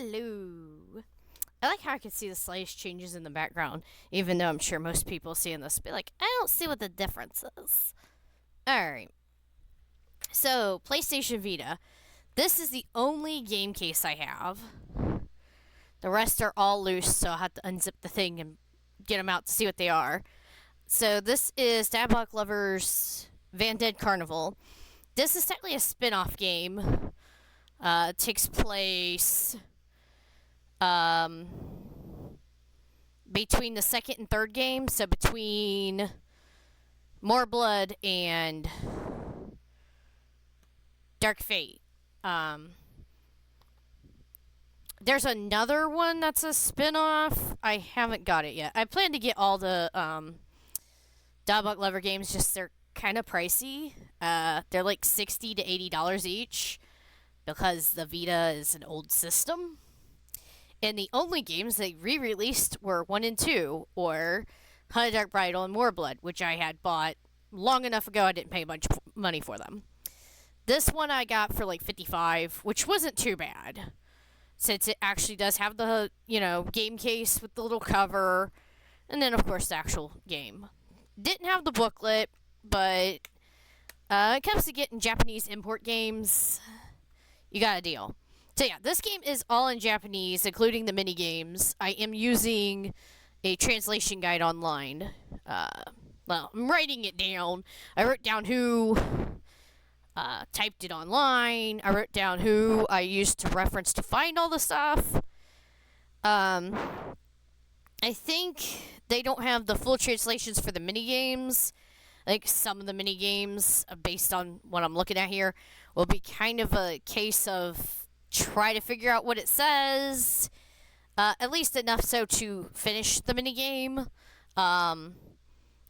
Hello. I like how I can see the slightest changes in the background, even though I'm sure most people seeing this be like, I don't see what the difference is. Alright. So, PlayStation Vita. This is the only game case I have. The rest are all loose, so I'll have to unzip the thing and get them out to see what they are. So, this is Diabolic Lovers Van Dead Carnival. This is technically a spin off game. It takes place between the second and third game, so between More Blood and Dark Fate. There's another one that's a spin-off. I haven't got it yet. I plan to get all the Diabolic Lover games, just they're kind of pricey. They're like $60 to $80 each because the Vita is an old system. And the only games they re-released were 1 and 2, or Honey Dark Bridal and More Blood, which I had bought long enough ago I didn't pay much money for them. This one I got for like $55, which wasn't too bad, since it actually does have the, game case with the little cover, and then of course the actual game. Didn't have the booklet, but it comes to getting Japanese import games, you got a deal. So yeah, this game is all in Japanese, including the mini games. I am using a translation guide online. I'm writing it down. I wrote down who typed it online. I wrote down who I used to reference to find all the stuff. I think they don't have the full translations for the mini games. I think some of the mini games, based on what I'm looking at here, will be kind of a case of try to figure out what it says, at least enough so to finish the minigame,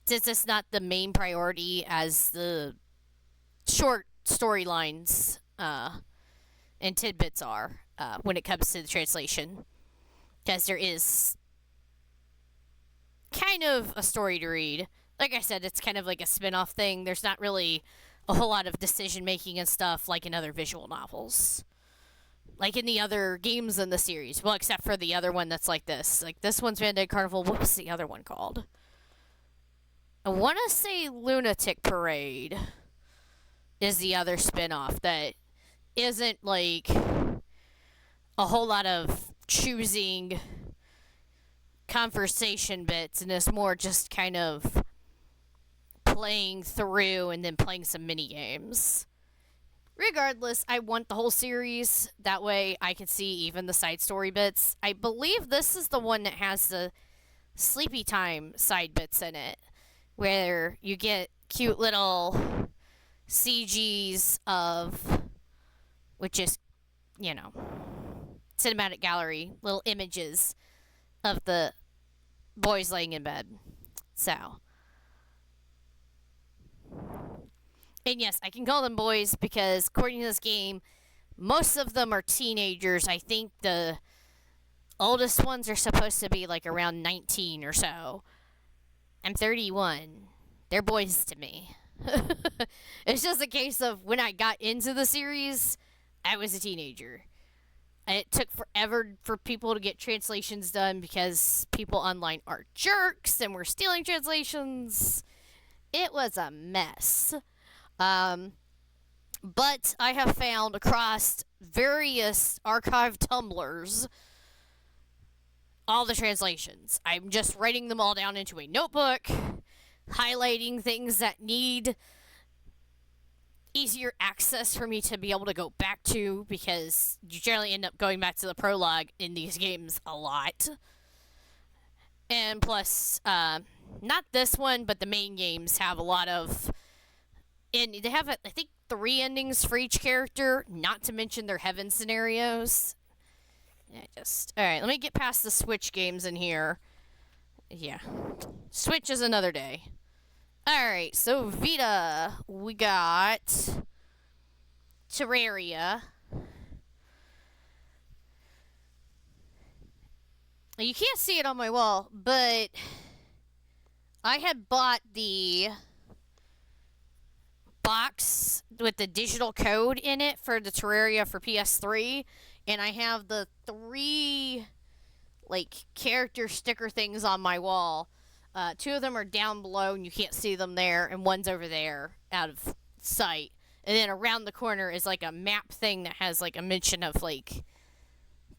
since it's not the main priority as the short storylines and tidbits are when it comes to the translation, because there is kind of a story to read. Like I said, it's kind of like a spin-off thing. There's not really a whole lot of decision-making and stuff like in other visual novels. Like in the other games in the series. Well, except for the other one that's like this. Like this one's Van Dead Carnival. What was the other one called? I want to say Lunatic Parade is the other spin-off that isn't like a whole lot of choosing conversation bits, and it's more just kind of playing through and then playing some mini games. Regardless, I want the whole series. That way I can see even the side story bits. I believe this is the one that has the sleepy time side bits in it, where you get cute little CGs of, which is, cinematic gallery, little images of the boys laying in bed. So. And yes, I can call them boys because, according to this game, most of them are teenagers. I think the oldest ones are supposed to be like around 19 or so. I'm 31. They're boys to me. It's just a case of when I got into the series, I was a teenager. And it took forever for people to get translations done because people online are jerks and were stealing translations. It was a mess. But I have found across various archive tumblers all the translations. I'm just writing them all down into a notebook, highlighting things that need easier access for me to be able to go back to, because you generally end up going back to the prologue in these games a lot. And plus, not this one, but the main games have a lot of... And they have, I think, 3 endings for each character, not to mention their heaven scenarios. Alright, let me get past the Switch games in here. Yeah. Switch is another day. Alright, so Vita, we got Terraria. You can't see it on my wall, but I had bought the box with the digital code in it for the Terraria for PS3, and I have the three like character sticker things on my wall. Two of them are down below and you can't see them there, and one's over there out of sight. And then around the corner is like a map thing that has like a mention of like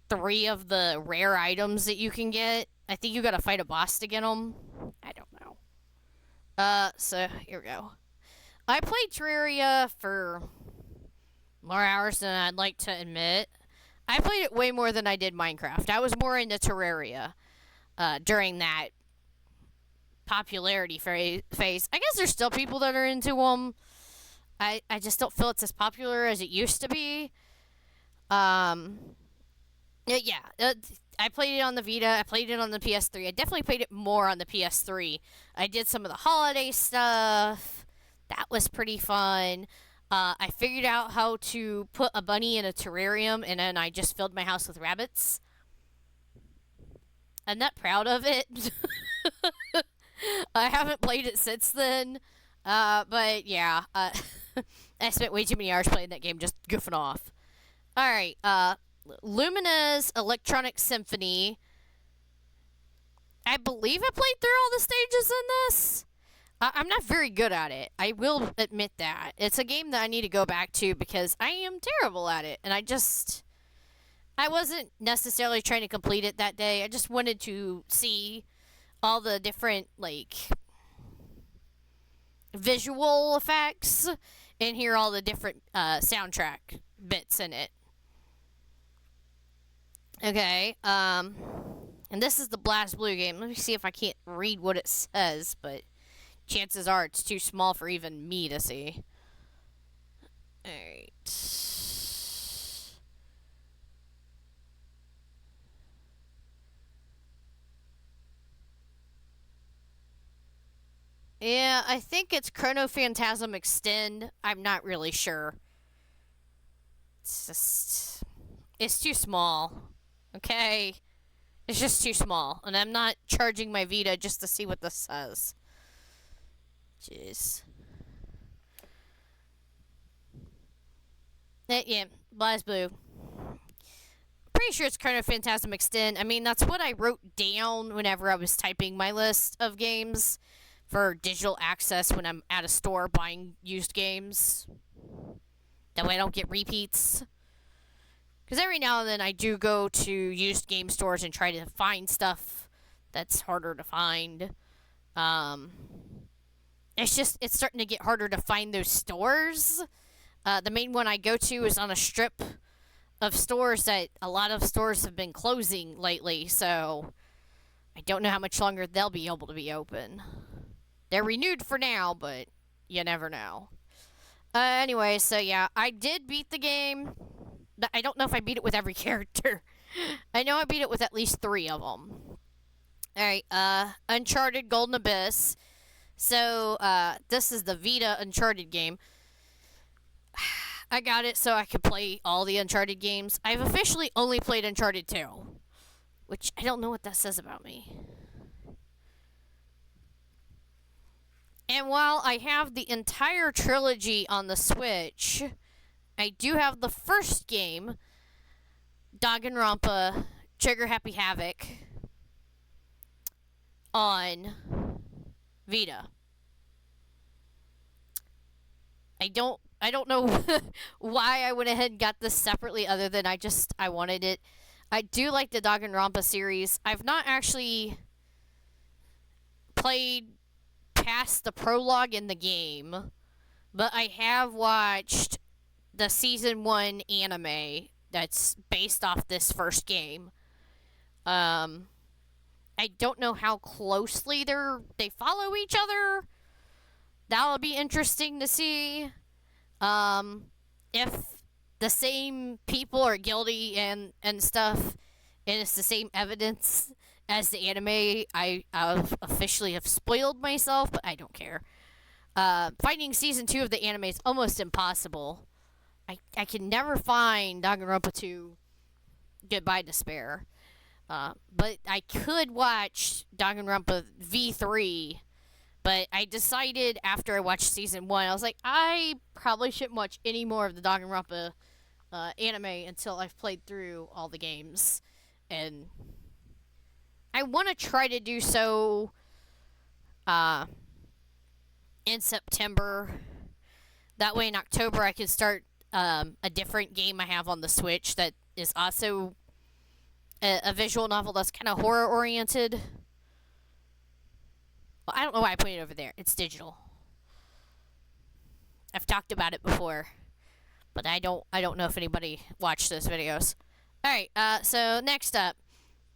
three of the rare items that you can get. I think you gotta fight a boss to get them. I don't know. So here we go. I played Terraria for more hours than I'd like to admit. I played it way more than I did Minecraft. I was more into Terraria during that popularity phase. I guess there's still people that are into them. I just don't feel it's as popular as it used to be. Um, I played it on the Vita. I played it on the PS3. I definitely played it more on the PS3. I did some of the holiday stuff. That was pretty fun. I figured out how to put a bunny in a terrarium, and then I just filled my house with rabbits. I'm not proud of it. I haven't played it since then. But yeah, I spent way too many hours playing that game just goofing off. Alright, Lumina's Electronic Symphony. I believe I played through all the stages in this. I'm not very good at it. I will admit that. It's a game that I need to go back to because I am terrible at it. And I wasn't necessarily trying to complete it that day. I just wanted to see all the different, like, visual effects and hear all the different soundtrack bits in it. Okay, and this is the Blast Blue game. Let me see if I can't read what it says, but chances are it's too small for even me to see. Alright. Yeah, I think it's Chrono Phantasm Extend. I'm not really sure. It's too small. Okay? It's just too small. And I'm not charging my Vita just to see what this says. Jeez. Yeah, BlazBlue. Pretty sure it's Chrono Phantasm Extend. I mean, that's what I wrote down whenever I was typing my list of games for digital access when I'm at a store buying used games. That way I don't get repeats. Because every now and then I do go to used game stores and try to find stuff that's harder to find. It's starting to get harder to find those stores. The main one I go to is on a strip of stores that a lot of stores have been closing lately, so I don't know how much longer they'll be able to be open. They're renewed for now, but you never know. Anyway, so yeah, I did beat the game. I don't know if I beat it with every character. I know I beat it with at least 3 of them. Alright, Uncharted Golden Abyss. So, this is the Vita Uncharted game. I got it so I could play all the Uncharted games. I've officially only played Uncharted 2, which I don't know what that says about me. And while I have the entire trilogy on the Switch, I do have the first game, Danganronpa Trigger Happy Havoc, on Vita. I don't know why I went ahead and got this separately other than I wanted it. I do like the Danganronpa series. I've not actually played past the prologue in the game, but I have watched the season 1 anime that's based off this first game. I don't know how closely they follow each other. That'll be interesting to see. If the same people are guilty and stuff, and it's the same evidence as the anime, I officially have spoiled myself, but I don't care. Finding season 2 of the anime is almost impossible. I can never find Danganronpa 2 Goodbye Despair. But I could watch Danganronpa V3, but I decided after I watched season 1, I was like, I probably shouldn't watch any more of the Danganronpa anime until I've played through all the games, and I want to try to do so uh, in September. That way, in October, I can start a different game I have on the Switch that is also a visual novel that's kind of horror oriented. Well, I don't know why I put it over there. It's digital. I've talked about it before, but I don't know if anybody watched those videos. All right. So next up,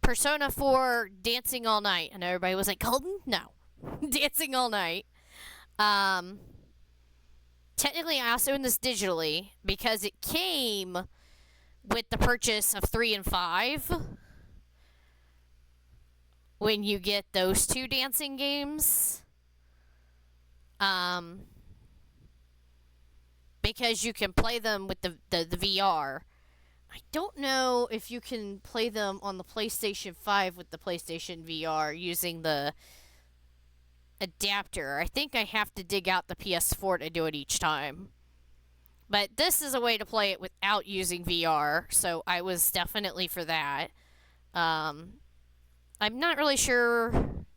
Persona 4 Dancing All Night, and everybody was like, "Golden? No, Dancing All Night." Um, Technically, I also own this digitally because it came with the purchase of 3 and 5. When you get those two dancing games, because you can play them with the VR. I don't know if you can play them on the PlayStation 5 with the PlayStation VR using the adapter. I think I have to dig out the PS4 to do it each time. But this is a way to play it without using VR, so I was definitely for that. I'm not really sure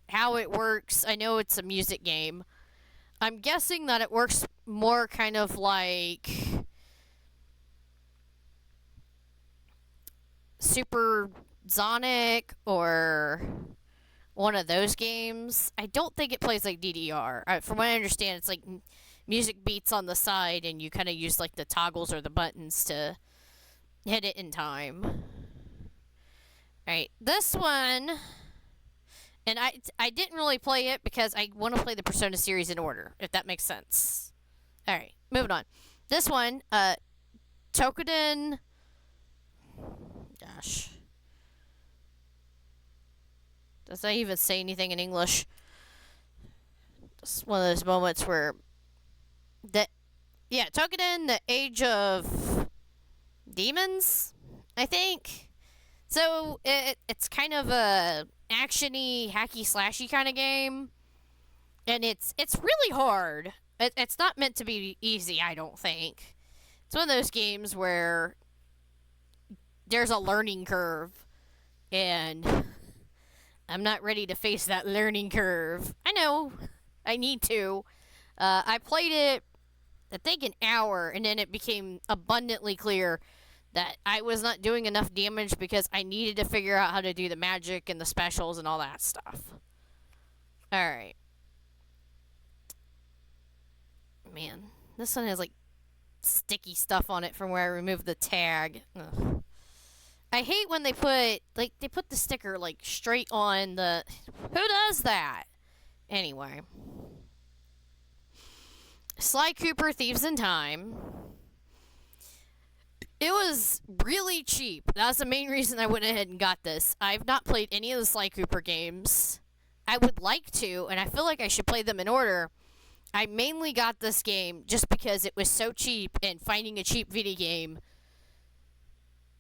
how it works. I know it's a music game. I'm guessing that it works more kind of like Super Sonic or one of those games. I don't think it plays like DDR. From what I understand, it's like music beats on the side, and you kind of use like the toggles or the buttons to hit it in time. All right, this one, and I didn't really play it because I want to play the Persona series in order, if that makes sense. All right, moving on. This one, Tokuden. Gosh. Does that even say anything in English? It's one of those moments where Tokuden, the Age of Demons, I think. So it's kind of a actiony, hacky slashy kind of game, and it's really hard. It's not meant to be easy, I don't think. It's one of those games where there's a learning curve, and I'm not ready to face that learning curve. I know, I need to. I played it, I think, an hour, and then it became abundantly clear that I was not doing enough damage because I needed to figure out how to do the magic and the specials and all that stuff. Alright. Man, this one has like sticky stuff on it from where I removed the tag. Ugh. I hate when they put the sticker like straight on the. Who does that? Anyway. Sly Cooper Thieves in Time. It was really cheap. That's the main reason I went ahead and got this. I've not played any of the Sly Cooper games. I would like to, and I feel like I should play them in order. I mainly got this game just because it was so cheap, and finding a cheap video game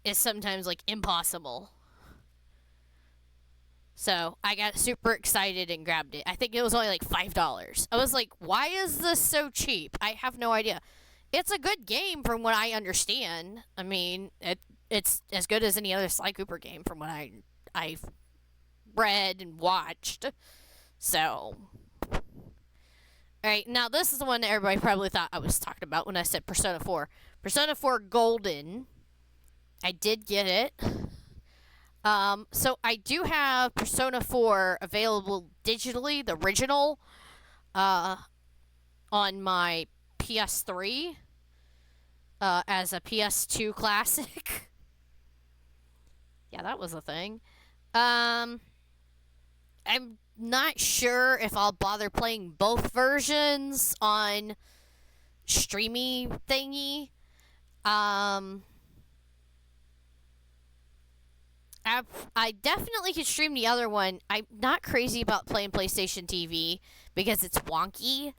is sometimes like impossible. So I got super excited and grabbed it. I think it was only like $5. I was like, why is this so cheap? I have no idea. It's a good game from what I understand. I mean, it's as good as any other Sly Cooper game from what I've read and watched. So, alright, now this is the one that everybody probably thought I was talking about when I said Persona 4. Persona 4 Golden. I did get it. So I do have Persona 4 available digitally, the original, on my PS3, as a PS2 classic. Yeah, that was a thing. I'm not sure if I'll bother playing both versions on streamy thingy. I definitely could stream the other one. I'm not crazy about playing PlayStation TV because it's wonky,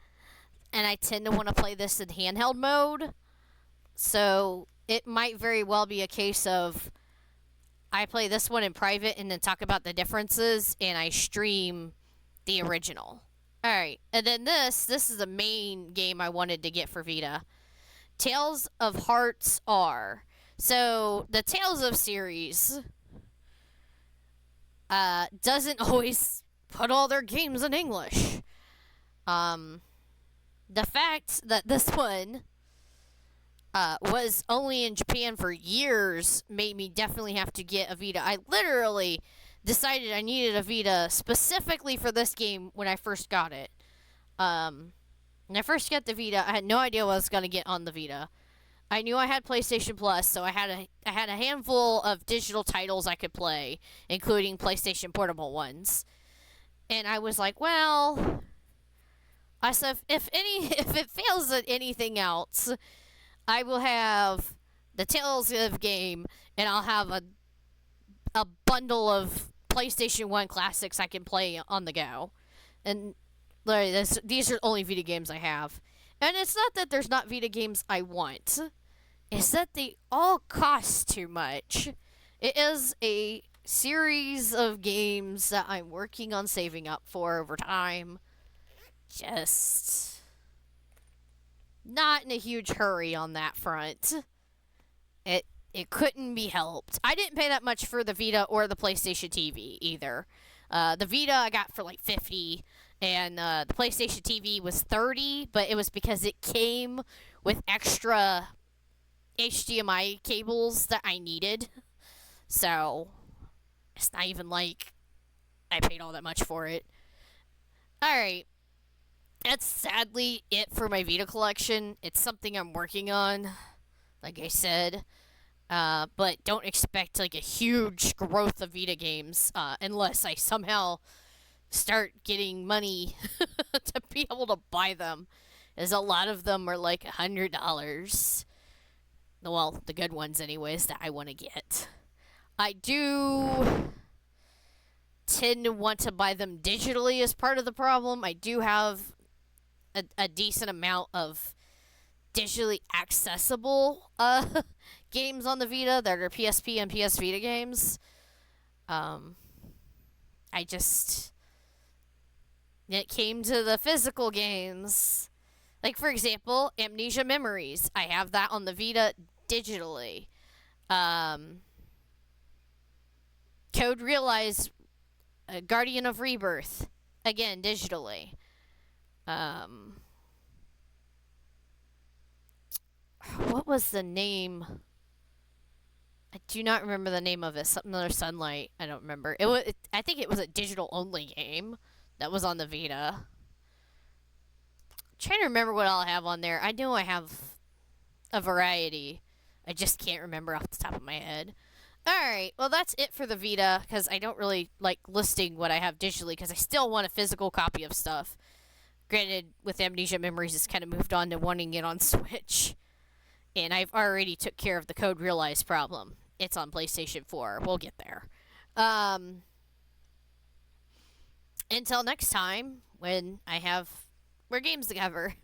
and I tend to want to play this in handheld mode. So it might very well be a case of I play this one in private and then talk about the differences, and I stream the original. Alright, and then this is the main game I wanted to get for Vita. Tales of Hearts R. So the Tales of series doesn't always put all their games in English. Um, the fact that this one was only in Japan for years made me definitely have to get a Vita. I literally decided I needed a Vita specifically for this game when I first got it. When I first got the Vita, I had no idea what I was going to get on the Vita. I knew I had PlayStation Plus, so I had a handful of digital titles I could play, including PlayStation Portable ones. And I was like, well, I said if it fails at anything else, I will have the Tales of game, and I'll have a bundle of PlayStation 1 classics I can play on the go. And literally, these are only Vita games I have. And it's not that there's not Vita games I want, it's that they all cost too much. It is a series of games that I'm working on saving up for over time. Just not in a huge hurry on that front. It it couldn't be helped. I didn't pay that much for the Vita or the PlayStation TV either. The Vita I got for like 50, and the PlayStation TV was 30, but it was because it came with extra HDMI cables that I needed. So it's not even like I paid all that much for it. All right, that's sadly it for my Vita collection. It's something I'm working on, like I said. But don't expect like a huge growth of Vita games unless I somehow start getting money to be able to buy them. As a lot of them are like $100. Well, the good ones, anyways, that I want to get. I do tend to want to buy them digitally as part of the problem. I do have a decent amount of digitally accessible games on the Vita that are PSP and PS Vita games. I just it came to the physical games. Like for example, Amnesia Memories. I have that on the Vita digitally. Code Realize Guardian of Rebirth. Again, digitally. What was the name? I do not remember the name of it. Something other Sunlight. I don't remember. I think it was a digital only game that was on the Vita. I'm trying to remember what all I have on there. I know I have a variety. I just can't remember off the top of my head. Alright, well that's it for the Vita, because I don't really like listing what I have digitally, because I still want a physical copy of stuff. Granted, with Amnesia Memories, it's kind of moved on to wanting it on Switch. And I've already took care of the Code Realize problem. It's on PlayStation 4. We'll get there. Until next time, when I have more games to cover.